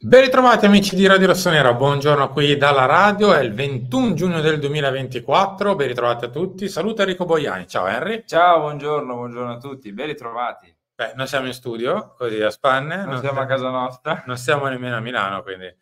Ben ritrovati amici di Radio Rossonera, buongiorno qui dalla radio, è il 21 giugno del 2024, ben ritrovati a tutti, saluta Enrico Boiani, ciao Henry. Ciao, buongiorno a tutti, ben ritrovati. Beh, noi siamo in studio, così a spanne, Non siamo a casa nostra? non siamo nemmeno a Milano, quindi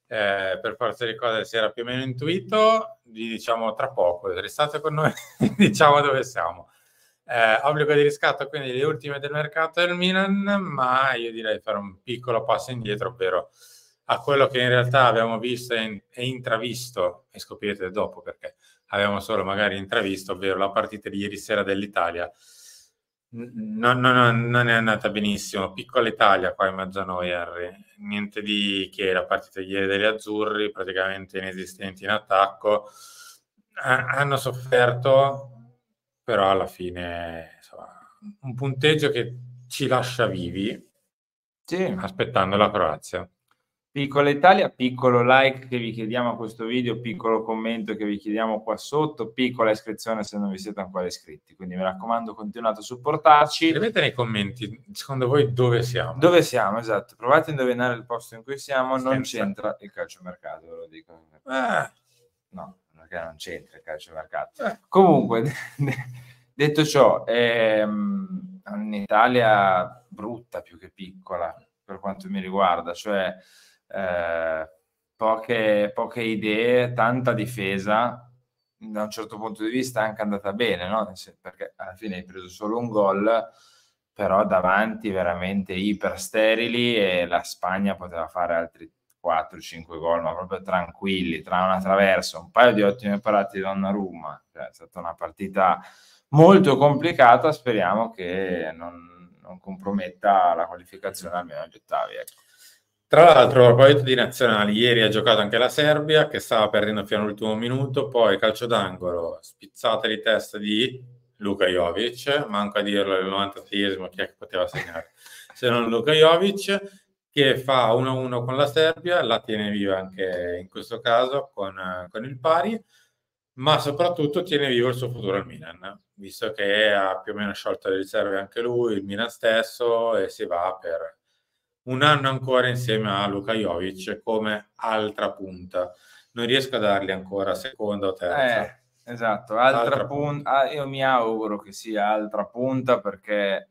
per forza di cose si era più o meno intuito, vi diciamo tra poco, restate con noi, diciamo dove siamo. Obbligo di riscatto, quindi le ultime del mercato del Milan, ma io direi fare un piccolo passo indietro, ovvero a quello che in realtà abbiamo visto e intravisto, e scoprirete dopo perché abbiamo solo magari intravisto, ovvero la partita di ieri sera dell'Italia. Non è andata benissimo. Piccola Italia qua in mezzo a noi, Harry. Niente di che la partita di ieri degli azzurri, praticamente inesistenti in attacco. Hanno sofferto, però alla fine, insomma, un punteggio che ci lascia vivi Sì, aspettando la Croazia. piccola Italia, piccolo like che vi chiediamo a questo video, piccolo commento che vi chiediamo qua sotto, piccola iscrizione se non vi siete ancora iscritti. Quindi mi raccomando, continuate a supportarci. Scrivete nei commenti, secondo voi dove siamo? Dove siamo? Esatto, provate a indovinare il posto in cui siamo, non Senza. c'entra il calciomercato, ve lo dico. Eh, No, perché non c'entra il calciomercato. eh. Comunque, detto ciò, un'Italia brutta più che piccola per quanto mi riguarda, cioè poche idee, tanta difesa, da un certo punto di vista è anche andata bene, no? Perché alla fine hai preso solo un gol, però davanti veramente iper sterili e la Spagna poteva fare altri 4-5 gol, ma proprio tranquilli, tra una traversa, un paio di ottime parate di Donnarumma. Cioè, è stata una partita molto complicata, speriamo che non comprometta la qualificazione almeno agli ottavi. Ecco. Tra l'altro, a proposito di nazionali, ieri ha giocato anche la Serbia, che stava perdendo fino all'ultimo minuto, poi calcio d'angolo, spizzata di testa di Luka Jovic, manco a dirlo al 96esimo chi è che poteva segnare, se non Luka Jovic, che fa 1-1 con la Serbia, la tiene viva anche in questo caso con il pari, ma soprattutto tiene vivo il suo futuro al Milan, visto che ha più o meno sciolto le riserve anche lui, il Milan stesso, e si va per un anno ancora insieme a Luka Jovic come altra punta. Non riesco a dargli ancora seconda o terza. Esatto, Altra punta. io mi auguro che sia altra punta perché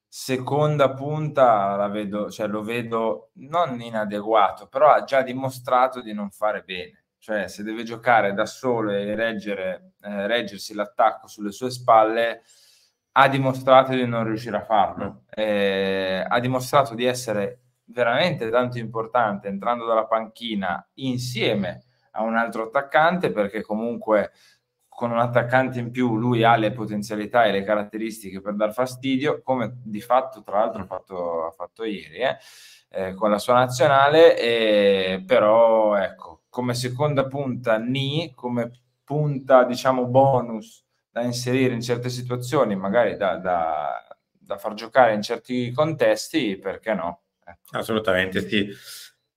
seconda punta la vedo, cioè lo vedo non inadeguato, però ha già dimostrato di non fare bene. Cioè, se deve giocare da solo e reggersi l'attacco sulle sue spalle, ha dimostrato di non riuscire a farlo. Ha dimostrato di essere veramente tanto importante entrando dalla panchina insieme a un altro attaccante, perché comunque con un attaccante in più lui ha le potenzialità e le caratteristiche per dar fastidio, come di fatto tra l'altro ha fatto ieri con la sua nazionale, però ecco, come seconda punta come punta diciamo bonus da inserire in certe situazioni, magari da far giocare in certi contesti, perché no? Ecco. Assolutamente sì.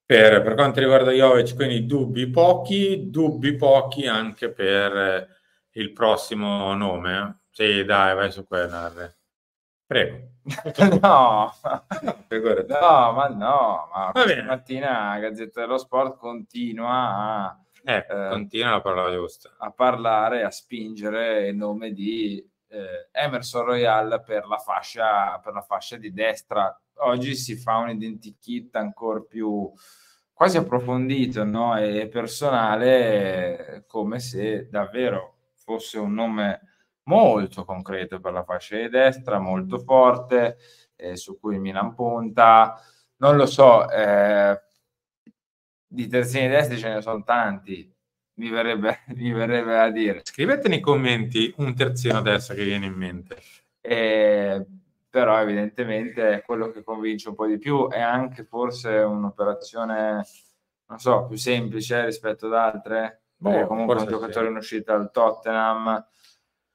Per quanto riguarda Jovic, quindi dubbi pochi anche per il prossimo nome. Sì, dai, vai su quella. Prego. No, Figurati. ma Va questa bene. mattina la Gazzetta dello Sport continua eh, Continua la parola giusta. a parlare, a spingere il nome di Emerson Royal per la fascia di destra. Oggi si fa un identikit ancora più quasi approfondito, no? E personale, come se davvero fosse un nome molto concreto per la fascia di destra, molto forte, su cui il Milan punta. Non lo so, di terzini destri ce ne sono tanti, mi verrebbe a dire. Scrivete nei commenti un terzino adesso che viene in mente. Eh, però evidentemente è quello che convince un po' di più, è anche forse un'operazione, non so, più semplice rispetto ad altre, perché Boh, comunque è un forse giocatore sì. in uscita dal Tottenham,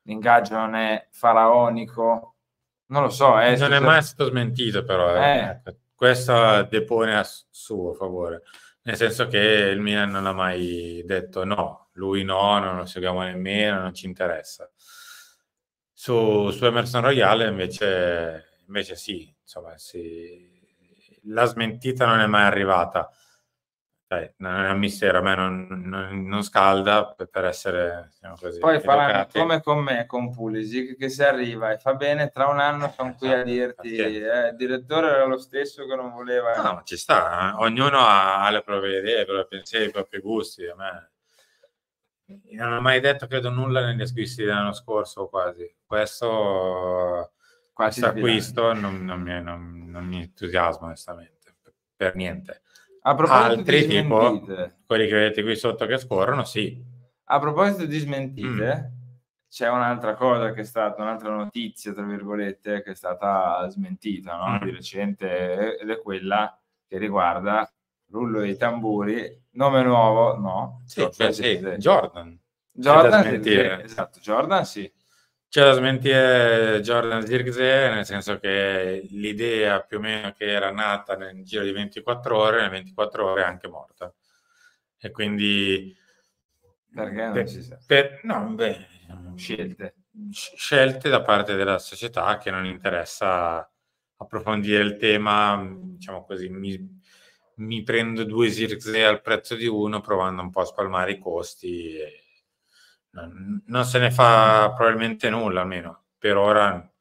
l'ingaggio non è faraonico, non lo so, Non è mai stato smentito, però, eh, ecco, questo depone a suo favore, nel senso che il Milan non ha mai detto no, lui no, non lo seguiamo nemmeno, non ci interessa. Su Emerson Royale invece sì, insomma, sì, la smentita non è mai arrivata. sai, non è un mistero, a me non scalda per essere, diciamo così, Poi faranno educati. come con me, con Pulisic, che se arriva e fa bene, tra un anno sono qui a dirti pazienza. il direttore era lo stesso che non voleva. No, ma ci sta, ognuno ha le proprie idee, i propri pensieri, i propri gusti. A me non ho mai detto, credo, nulla negli acquisti dell'anno scorso, o quasi. Qua ti Questo sbilanci. acquisto non mi entusiasma, onestamente, per niente. A proposito di Altri, tipo smentite, quelli che vedete qui sotto che scorrono, sì. a proposito di Mm. smentite, c'è un'altra cosa che è stata, un'altra notizia, tra virgolette, che è stata smentita, no? Di Mm. recente, ed è quella che riguarda rullo dei tamburi, nome nuovo, no, Sì, Joshua beh, sì, Zirkzee. Jordan. C'è da Jordan Zirkzee, smentire. esatto, Jordan sì. C'è da smentire Jordan Zirkzee, nel senso che l'idea più o meno che era nata nel giro di 24 ore, nelle 24 ore è anche morta. E quindi Perché non si sa. no, beh, Scelte. scelte da parte della società che non interessa approfondire il tema, diciamo così, mi prendo 2 Zirkzee al prezzo di uno, provando un po' a spalmare i costi. E non se ne fa probabilmente nulla, almeno per ora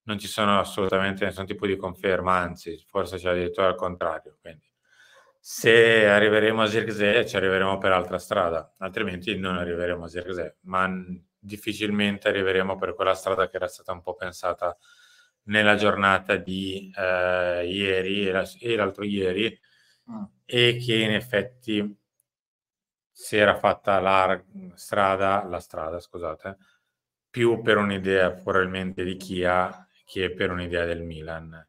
non ci sono assolutamente nessun tipo di conferma, anzi, forse c'è addirittura al contrario. Quindi, se arriveremo a Zirkzee, ci arriveremo per altra strada, altrimenti non arriveremo a Zirkzee, ma difficilmente arriveremo per quella strada che era stata un po' pensata nella giornata di ieri e l'altro ieri, e che in effetti si era fatta la strada, scusate, più per un'idea probabilmente di Kia che per un'idea del Milan,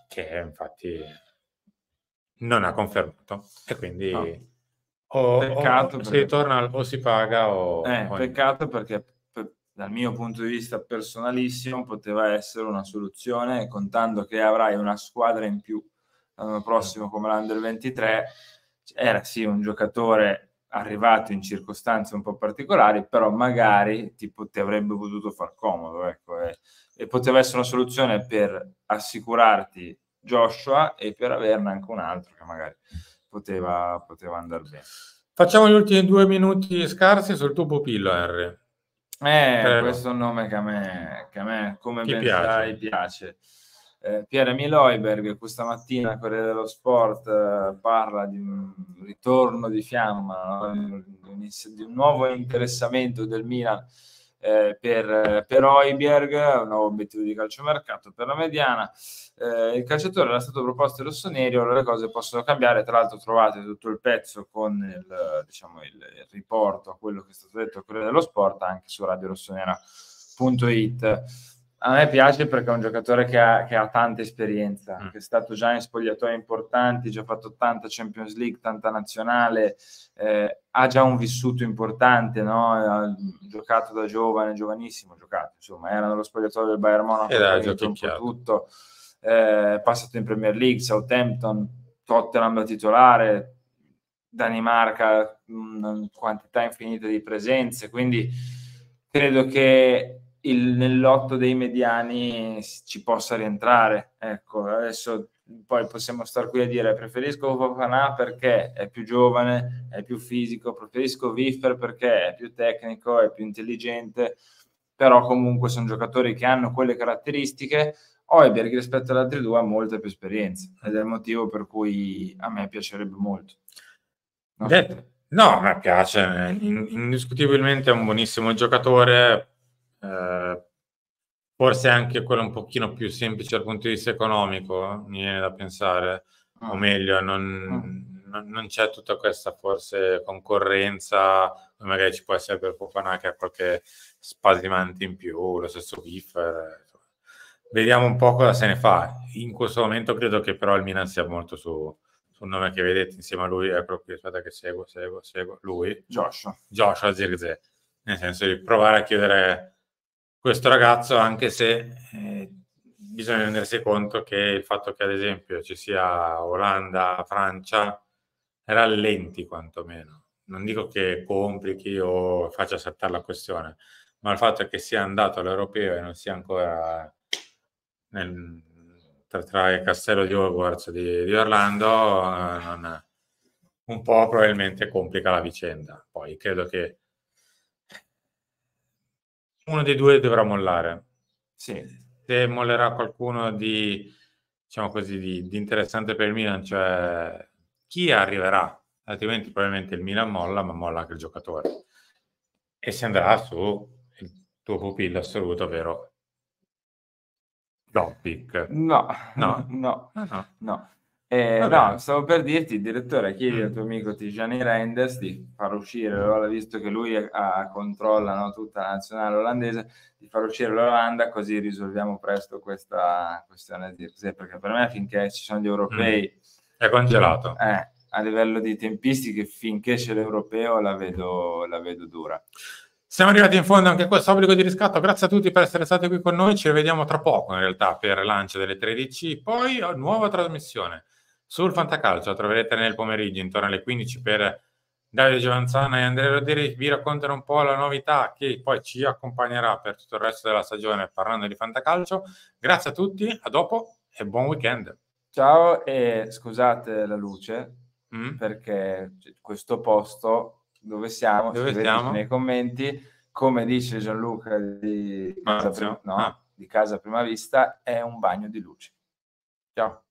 che infatti non ha confermato. E No. quindi Peccato si perché ritorna o si paga o niente. peccato perché dal mio punto di vista personalissimo poteva essere una soluzione, contando che avrai una squadra in più l'anno prossimo come l'Under 23. Era sì un giocatore arrivato in circostanze un po' particolari, però magari ti avrebbe potuto far comodo, ecco, e poteva essere una soluzione per assicurarti Joshua e per averne anche un altro che magari poteva andare bene. Facciamo gli ultimi 2 minuti scarsi sul tuo pupillo, Henry. Questo è un nome che a me, come Ti ben sai, piace? piace. Pierre-Emile Højbjerg questa mattina a Corriere dello Sport parla di un ritorno di fiamma, no? di un nuovo interessamento del Milan per Højbjerg, un nuovo obiettivo di calciomercato per la mediana. Il calciatore era stato proposto ai rossoneri, ora le cose possono cambiare. Tra l'altro trovate tutto il pezzo con il riporto a quello che è stato detto a Corriere dello Sport anche su radiorossonera.it. A me piace perché è un giocatore che ha tanta esperienza, che è stato già in spogliatoi importanti, già fatto tanta Champions League, tanta nazionale, ha già un vissuto importante, no? Ha giocato da giovane, giovanissimo, insomma, era nello spogliatoio del Bayern Monaco, ha vinto un po' tutto, passato in Premier League, Southampton, Tottenham da titolare, Danimarca, una quantità infinita di presenze, quindi credo che nell'otto dei mediani ci possa rientrare. Ecco, adesso poi possiamo star qui a dire preferisco Fofana perché è più giovane, è più fisico, preferisco Wiffer perché è più tecnico, è più intelligente, però comunque sono giocatori che hanno quelle caratteristiche. Højbjerg rispetto agli altri due ha molta più esperienza ed è il motivo per cui a me piacerebbe molto. No, a me piace, indiscutibilmente è un buonissimo giocatore, forse anche quello un pochino più semplice dal punto di vista economico, mi viene da pensare, o meglio, non c'è tutta questa forse concorrenza, magari ci può essere per Fofana che ha qualche spasimante in più, lo stesso Wiffer. Vediamo un po' cosa se ne fa. In questo momento credo che però il Milan sia molto sul nome che vedete insieme a lui, è proprio, aspetta che seguo, lui, Joshua Zirkzee, nel senso di provare a chiudere questo ragazzo, anche se bisogna rendersi conto che il fatto che ad esempio ci sia Olanda, Francia, rallenti quantomeno. Non dico che complichi o faccia saltare la questione, ma il fatto è che sia andato all'europeo e non sia ancora tra il castello di Hogwarts di Orlando un po' probabilmente complica la vicenda. Poi credo che uno dei due dovrà mollare. Sì. Se mollerà qualcuno di, diciamo così, di interessante per il Milan, cioè chi arriverà, altrimenti probabilmente il Milan molla, ma molla anche il giocatore. E si andrà su il tuo pupillo assoluto, ovvero Dobbik. No, No? no, Ah, no. no. Va No, bene. stavo per dirti, direttore, chiedi al tuo Mm. amico Tijani Reinders di far uscire l'Olanda, visto che lui controlla, no, tutta la nazionale olandese, di far uscire l'Olanda, così risolviamo presto questa questione di così, perché per me finché ci sono gli Mm. europei, È congelato. a livello di tempistiche, finché c'è l'europeo la vedo dura. Siamo arrivati in fondo anche a questo obbligo di riscatto. Grazie a tutti per essere stati qui con noi. Ci rivediamo tra poco, in realtà, per il lancio delle 13. Poi nuova trasmissione sul Fantacalcio. La troverete nel pomeriggio, intorno alle 15, per Davide Giovanzana e Andrea Roderi. Vi raccontano un po' la novità che poi ci accompagnerà per tutto il resto della stagione parlando di Fantacalcio. Grazie a tutti, a dopo e buon weekend. Ciao e scusate la luce Mm? perché questo posto dove siamo, Dove scriveteci nei siamo? commenti, come dice Gianluca di Casa, Mazio? Ah. no, di Casa Prima Vista, è un bagno di luce. Ciao.